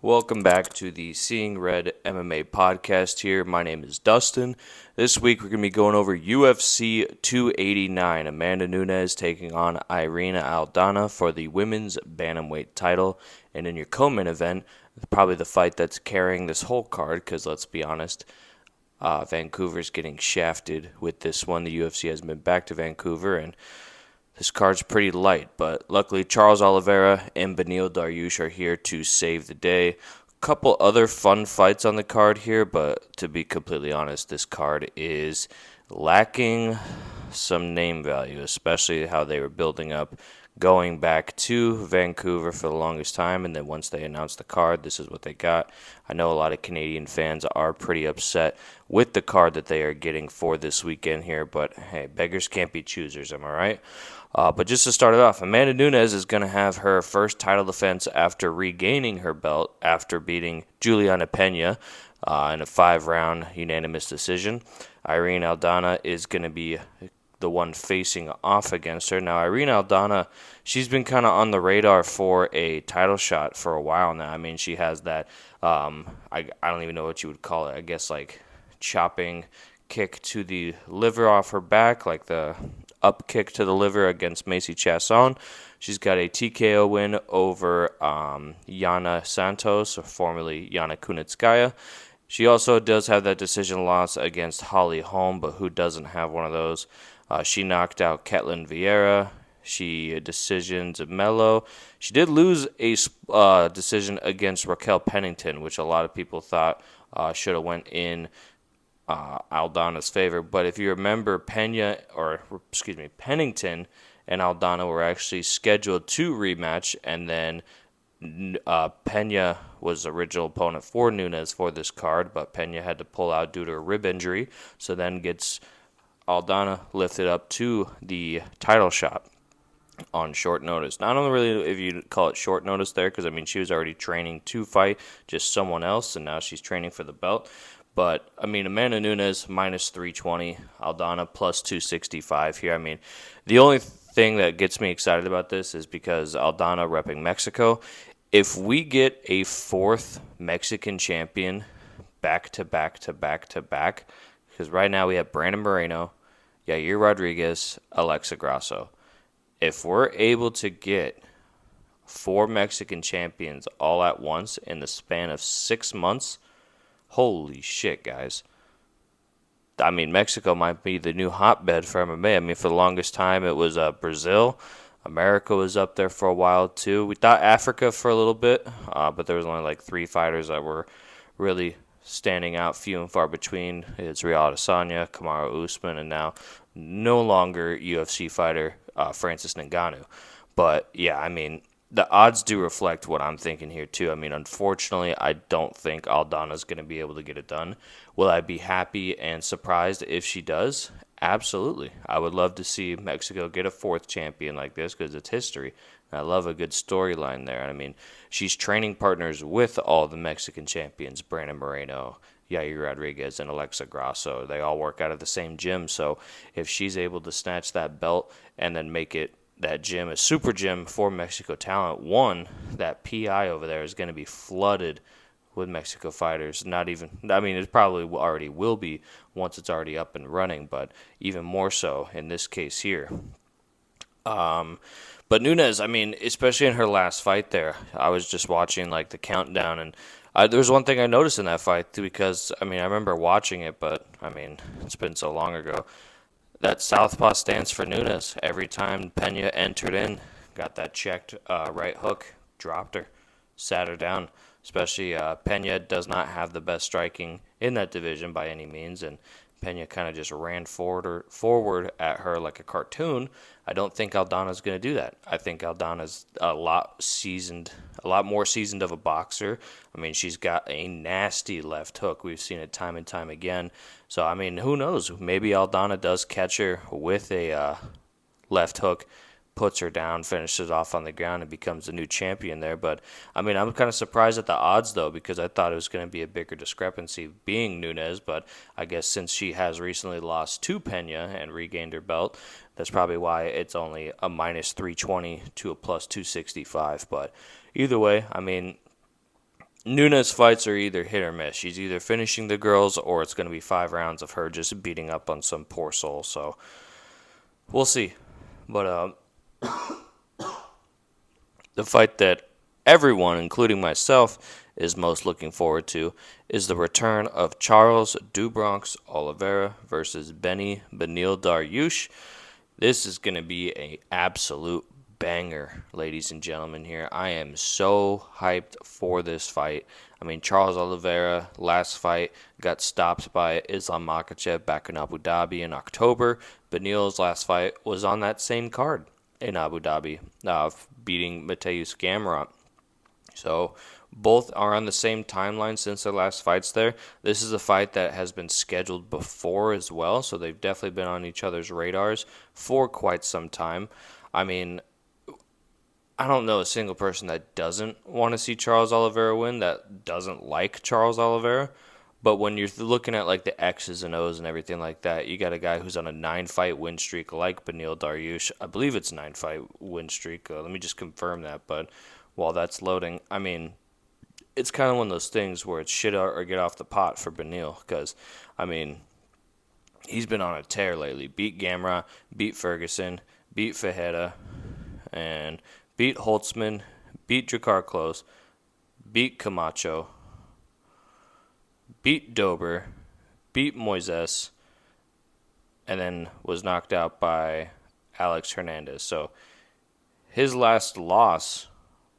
Welcome back to the Seeing Red MMA podcast here. My name is Dustin. This week we're going to be going over UFC 289. Amanda Nunes taking on Irina Aldana for the women's bantamweight title. And in your co-main event, probably the fight that's carrying this whole card, because let's be honest, Vancouver's getting shafted with this one. The UFC has been back to Vancouver, and this card's pretty light, but luckily Charles Oliveira and Beneil Dariush are here to save the day. A couple other fun fights on the card here, but to be completely honest, this card is lacking some name value, especially how they were building up going back to Vancouver for the longest time, and then once they announced the card, this is what they got. I know a lot of Canadian fans are pretty upset with the card that they are getting for this weekend here, but hey, beggars can't be choosers, am I right? But just to start it off, Amanda Nunes is going to have her first title defense after regaining her belt after beating Juliana Pena in a 5-round unanimous decision. Irina Aldana is going to be the one facing off against her. Now, Irina Aldana, she's been kind of on the radar for a title shot for a while now. I mean, she has that, I don't even know what you would call it, I guess like chopping kick to the liver off her back, like the up kick to the liver against Macy Chiasson. She's got a TKO win over Yana Santos, or formerly Yana Kunitskaya. She also does have that decision loss against Holly Holm, but who doesn't have one of those? She knocked out Ketlin Vieira. She decisions Melo. She did lose a decision against Raquel Pennington, which a lot of people thought should have went in Aldana's favor. But if you remember, Pennington and Aldana were actually scheduled to rematch, and then Pena was the original opponent for Nunes for this card, but Pena had to pull out due to a rib injury, so then gets Aldana lifted up to the title shot on short notice. Not only really if you call it short notice there, because I mean she was already training to fight just someone else, and now she's training for the belt. But, I mean, Amanda Nunes, minus 320. Aldana, plus 265 here. I mean, the only thing that gets me excited about this is because Aldana repping Mexico. If we get a fourth Mexican champion back to back to back to back, because right now we have Brandon Moreno, Yair Rodriguez, Alexa Grasso. If we're able to get 4 Mexican champions all at once in the span of 6 months, holy shit, guys. I mean, Mexico might be the new hotbed for MMA. I mean, for the longest time, it was Brazil. America was up there for a while, too. We thought Africa for a little bit, but there was only like 3 fighters that were really standing out, few and far between. It's Real Adesanya, Kamaru Usman, and now no longer UFC fighter Francis Ngannou. But, yeah, I mean, the odds do reflect what I'm thinking here, too. I mean, unfortunately, I don't think Aldana's going to be able to get it done. Will I be happy and surprised if she does? Absolutely. I would love to see Mexico get a 4th champion like this because it's history. And I love a good storyline there. I mean, she's training partners with all the Mexican champions, Brandon Moreno, Yair Rodriguez, and Alexa Grasso. They all work out of the same gym. So if she's able to snatch that belt and then make it that gym, a super gym for Mexico talent, one, that PI over there is going to be flooded with Mexico fighters. Not even, I mean, it probably already will be once it's already up and running, but even more so in this case here. But Nunes, I mean, especially in her last fight there, I was just watching like the countdown, and there was one thing I noticed in that fight because, I mean, I remember watching it, but I mean, it's been so long ago. That southpaw stance for Nunes. Every time Pena entered in, got that checked right hook, dropped her, sat her down. Especially Pena does not have the best striking in that division by any means, and Pena kind of just ran forward at her like a cartoon. I don't think Aldana's going to do that. I think Aldana's a lot more seasoned of a boxer. I mean, she's got a nasty left hook. We've seen it time and time again. So, I mean, who knows? Maybe Aldana does catch her with a left hook, puts her down, finishes off on the ground, and becomes the new champion there. But, I mean, I'm kind of surprised at the odds, though, because I thought it was going to be a bigger discrepancy being Nunes. But I guess since she has recently lost to Pena and regained her belt, that's probably why it's only a minus 320 to a plus 265. But either way, I mean, Nunes fights are either hit or miss. She's either finishing the girls or it's going to be 5 rounds of her just beating up on some poor soul. So we'll see. But the fight that everyone, including myself, is most looking forward to is the return of Charles Do Bronx Oliveira versus Benny Benil Dariush. This is going to be an absolute banger, ladies and gentlemen. Here, I am so hyped for this fight. I mean, Charles Oliveira, last fight, got stopped by Islam Makhachev back in Abu Dhabi in October. Benil's last fight was on that same card in Abu Dhabi, beating Mateusz Gamrot. So both are on the same timeline since their last fights there. This is a fight that has been scheduled before as well, so they've definitely been on each other's radars for quite some time. I mean, I don't know a single person that doesn't want to see Charles Oliveira win, that doesn't like Charles Oliveira. But when you're looking at like the X's and O's and everything like that, you got a guy who's on a 9-fight win streak like Benil Dariush. I believe it's a 9-fight win streak. Let me just confirm that. But while that's loading, I mean, it's kind of one of those things where it's shit out or get off the pot for Benil. Because, I mean, he's been on a tear lately. Beat Gamrot, beat Ferguson, beat Fajeda, and beat Holtzman, beat Drakkar Klose, beat Camacho, beat Dober, beat Moises, and then was knocked out by Alex Hernandez. So his last loss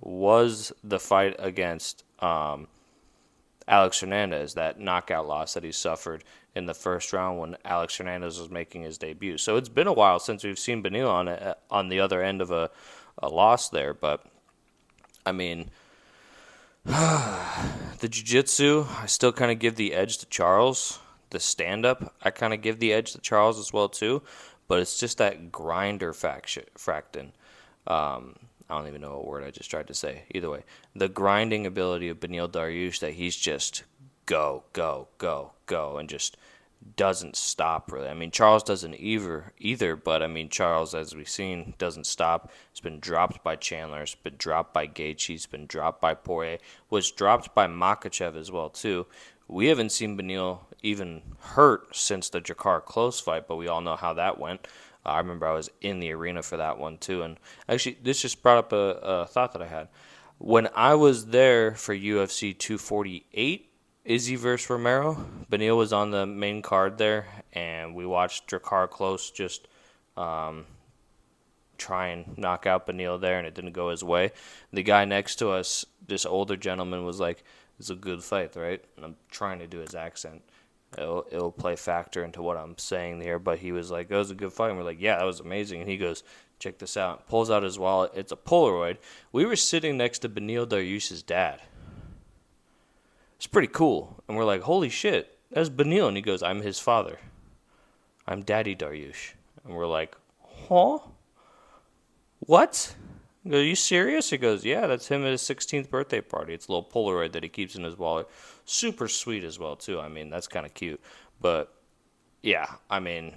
was the fight against Alex Hernandez, that knockout loss that he suffered in the first round when Alex Hernandez was making his debut. So it's been a while since we've seen Benil on the other end of a loss there. But, I mean, the jiu-jitsu, I still kind of give the edge to Charles. The stand-up, I kind of give the edge to Charles as well, too. But it's just that grinder fractin. I don't even know what word I just tried to say. Either way, the grinding ability of Benil Dariush, that he's just go, go, go, go, and just doesn't stop, really. I mean, Charles doesn't either, but I mean, Charles, as we've seen, doesn't stop. He's been dropped by Chandler. He's been dropped by Gaethje. He's been dropped by Poirier. Was dropped by Makhachev as well, too. We haven't seen Benil even hurt since the Drakkar Klose fight, but we all know how that went. I remember I was in the arena for that one, too. And actually, this just brought up a thought that I had. When I was there for UFC 248, Izzy versus Romero, Benil was on the main card there, and we watched Drakkar Klose just try and knock out Benil there, and it didn't go his way. The guy next to us, this older gentleman, was like, "It's a good fight, right?" And I'm trying to do his accent. It'll play factor into what I'm saying here, but he was like, "That was a good fight." And we're like, "Yeah, that was amazing." And he goes, "Check this out." Pulls out his wallet. It's a Polaroid. We were sitting next to Benil Dariush's dad. It's pretty cool. And we're like, "Holy shit, that's Benil." And he goes, "I'm his father. I'm Daddy Dariush." And we're like, "Huh? What?" I go, "Are you serious?" He goes, "Yeah, that's him at his 16th birthday party. It's a little Polaroid that he keeps in his wallet." Super sweet as well, too. I mean, that's kind of cute. But, yeah, I mean,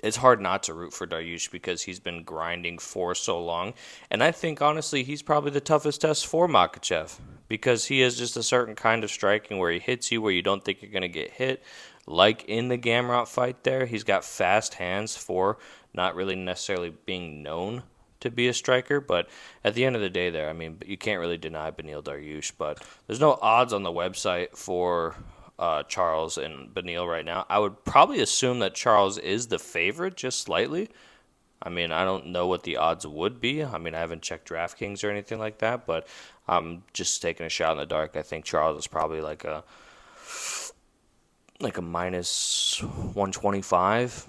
it's hard not to root for Dariush because he's been grinding for so long. And I think, honestly, he's probably the toughest test for Makhachev because he has just a certain kind of striking where he hits you where you don't think you're going to get hit. Like in the Gamrot fight there, he's got fast hands for not really necessarily being known to be a striker, but at the end of the day there, I mean, you can't really deny Benil Dariush, but there's no odds on the website for Charles and Benil right now. I would probably assume that Charles is the favorite just slightly. I mean, I don't know what the odds would be. I mean, I haven't checked DraftKings or anything like that, but I'm just taking a shot in the dark. I think Charles is probably like a minus 125,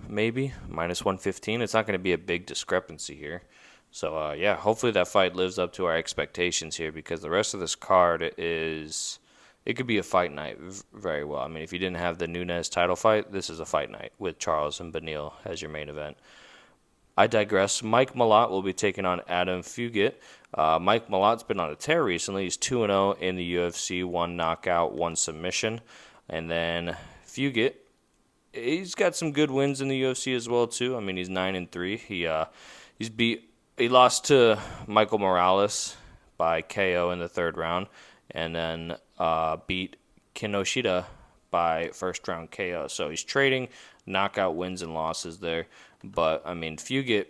maybe minus 115. It's not going to be a big discrepancy here. So yeah, hopefully that fight lives up to our expectations here because the rest of this card it could be a fight night very well. I mean, if you didn't have the Nunes title fight, this is a fight night with Charles and Benil as your main event. I digress. Mike Malott will be taking on Adam Fugit. Mike Malott's been on a tear recently. He's 2-0 in the UFC, 1 knockout, 1 submission. And then Fugit, he's got some good wins in the UFC as well too. I mean, he's 9-3. He lost to Michael Morales by KO in the third round. and then beat Kinoshita by first round KO. So he's trading knockout wins and losses there. But I mean, Fugit,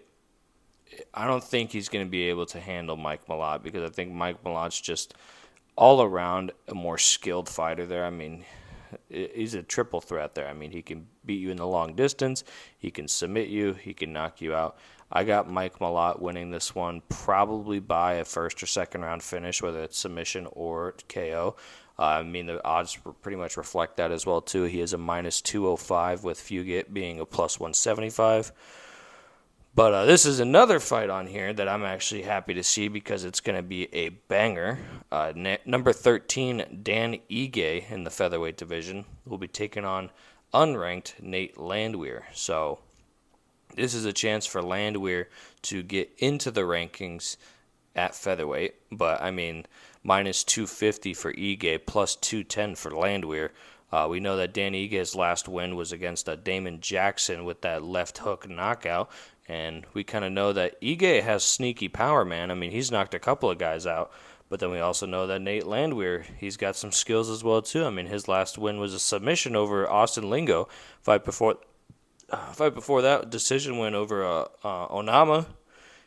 I don't think he's going to be able to handle Mike Malott, because I think Mike Malott's just all around a more skilled fighter there. I mean, he's a triple threat there. I mean, he can beat you in the long distance, he can submit you, he can knock you out. I got Mike Malott winning this one, probably by a first or second round finish, whether it's submission or KO. I mean, the odds pretty much reflect that as well, too. He is a minus 205 with Fugit being a plus 175. But this is another fight on here that I'm actually happy to see, because it's going to be a banger. Number 13, Dan Ige in the featherweight division will be taking on unranked Nate Landwehr. So this is a chance for Landwehr to get into the rankings at featherweight. But, I mean, minus 250 for Ige, plus 210 for Landwehr. We know that Dan Ige's last win was against Damon Jackson with that left hook knockout. And we kind of know that Ige has sneaky power, man. I mean, he's knocked a couple of guys out. But then we also know that Nate Landwehr, he's got some skills as well, too. I mean, his last win was a submission over Austin Lingo. Fight before that, decision win over Onama.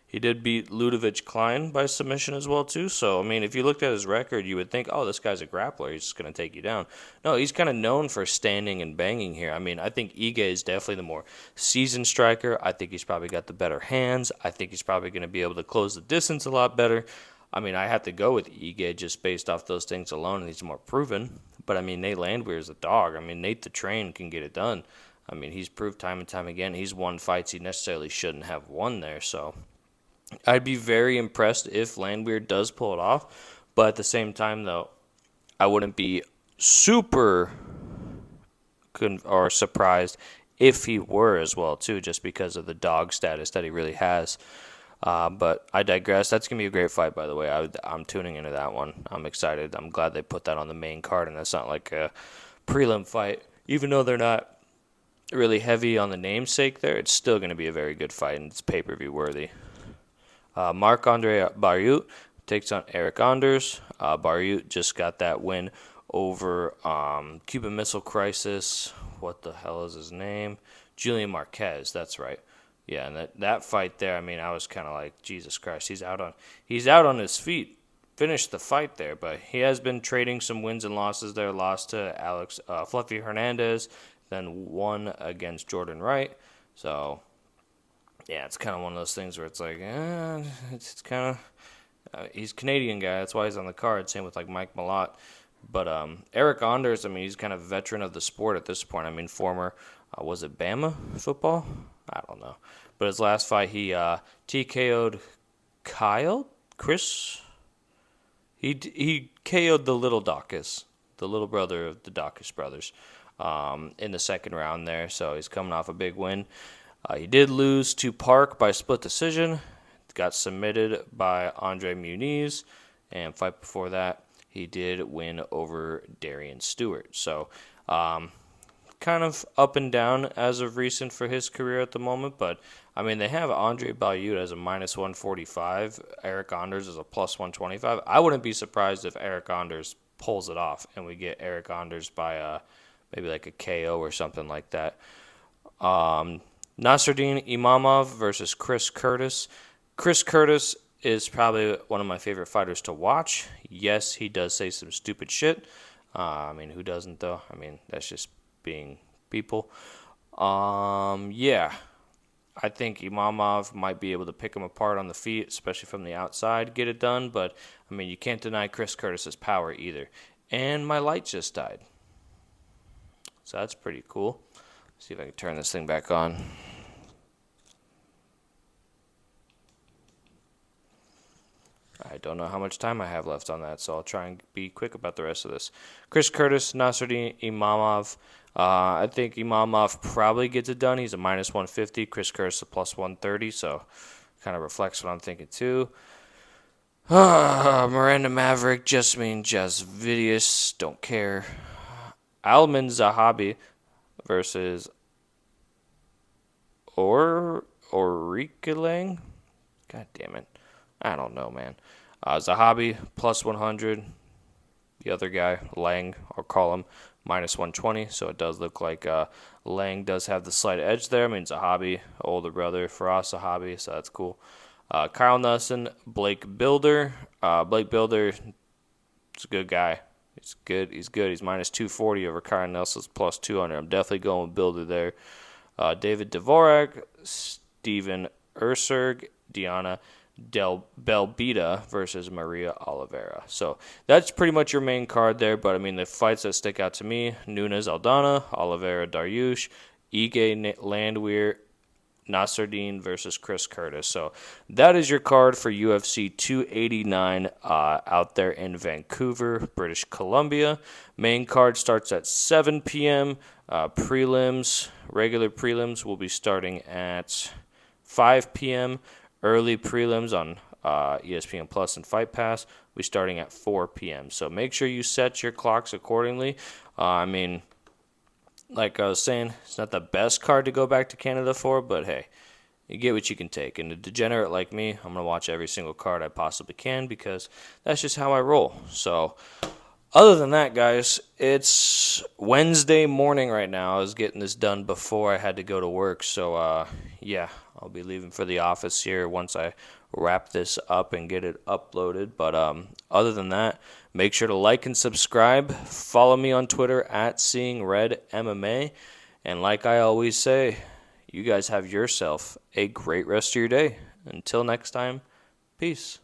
He did beat Ludovic Klein by submission as well, too. So, I mean, if you looked at his record, you would think, oh, this guy's a grappler. He's just going to take you down. No, he's kind of known for standing and banging here. I mean, I think Ige is definitely the more seasoned striker. I think he's probably got the better hands. I think he's probably going to be able to close the distance a lot better. I mean, I have to go with Ige just based off those things alone, and he's more proven. But, I mean, Nate Landwehr is a dog. I mean, Nate the Train can get it done. I mean, he's proved time and time again he's won fights he necessarily shouldn't have won there, so I'd be very impressed if Landwehr does pull it off, but at the same time, though, I wouldn't be super or surprised if he were as well, too, just because of the dog status that he really has. But I digress. That's going to be a great fight, by the way. I'm tuning into that one. I'm excited. I'm glad they put that on the main card, and that's not like a prelim fight. Even though they're not really heavy on the namesake there, it's still going to be a very good fight, and it's pay-per-view worthy. Marc-Andre Barriault takes on Eric Anders. Barriault just got that win over Cuban Missile Crisis. What the hell is his name? Julian Marquez, that's right. Yeah, and that fight there, I mean, I was kind of like, Jesus Christ, he's out on his feet. Finished the fight there, but he has been trading some wins and losses there. Lost to Fluffy Hernandez, then won against Jordan Wright. So yeah, it's kind of one of those things where it's like, it's kind of, he's a Canadian guy, that's why he's on the card. Same with like Mike Malott. But Eric Anders, I mean, he's kind of a veteran of the sport at this point. I mean, former, was it Bama football? I don't know. But his last fight, he TKO'd Chris. He KO'd the little Dawkins, the little brother of the Dawkins brothers, in the second round there. So he's coming off a big win. He did lose to Park by split decision. Got submitted by Andre Muniz. And fight before that, he did win over Darian Stewart. So kind of up and down as of recent for his career at the moment. But, I mean, they have Andre Barriault as a minus 145. Eric Anders as a plus 125. I wouldn't be surprised if Eric Anders pulls it off and we get Eric Anders by maybe like a KO or something like that. Nasruddin Imamov versus Chris Curtis. Chris Curtis is probably one of my favorite fighters to watch. Yes, he does say some stupid shit. I mean, who doesn't, though? I mean, that's just being people. Yeah, I think Imamov might be able to pick him apart on the feet, especially from the outside, get it done. But, I mean, you can't deny Chris Curtis's power either. And my light just died. So that's pretty cool. See if I can turn this thing back on. I don't know how much time I have left on that, so I'll try and be quick about the rest of this. Chris Curtis, Nasruddin Imamov. I think Imamov probably gets it done. He's a minus 150. Chris Curtis a plus 130, so kind of reflects what I'm thinking too. Miranda Maverick, Jasmine Jasvidius, don't care. Alman Zahabi versus Orikilang? God damn it. I don't know, man. Zahabi, plus 100. The other guy, Lang, I'll call him, minus 120. So it does look like Lang does have the slight edge there. I mean, Zahabi, older brother, Faraz Zahabi, so that's cool. Kyle Nelson, Blake Builder. Blake Builder is a good guy. He's good. He's good. He's minus 240 over Kyle Nelson's plus 200. I'm definitely going with Builder there. David Dvorak, Steven Ursurg, Diana Belbita versus Maria Oliveira. So that's pretty much your main card there. But I mean, the fights that stick out to me: Nunes Aldana, Oliveira Dariush, Ige Landwehr, Nasruddin versus Chris Curtis. So that is your card for UFC 289 out there in Vancouver, British Columbia. Main card starts at 7 p.m. Prelims, regular prelims will be starting at 5 p.m. Early prelims on ESPN Plus and Fight Pass will be starting at 4 p.m. So make sure you set your clocks accordingly. I mean, like I was saying, it's not the best card to go back to Canada for, but hey, you get what you can take. And a degenerate like me, I'm going to watch every single card I possibly can because that's just how I roll. So other than that, guys, it's Wednesday morning right now. I was getting this done before I had to go to work. So, yeah, I'll be leaving for the office here once I wrap this up and get it uploaded. But other than that, make sure to like and subscribe. Follow me on Twitter at SeeingRedMMA. And like I always say, you guys have yourself a great rest of your day. Until next time, peace.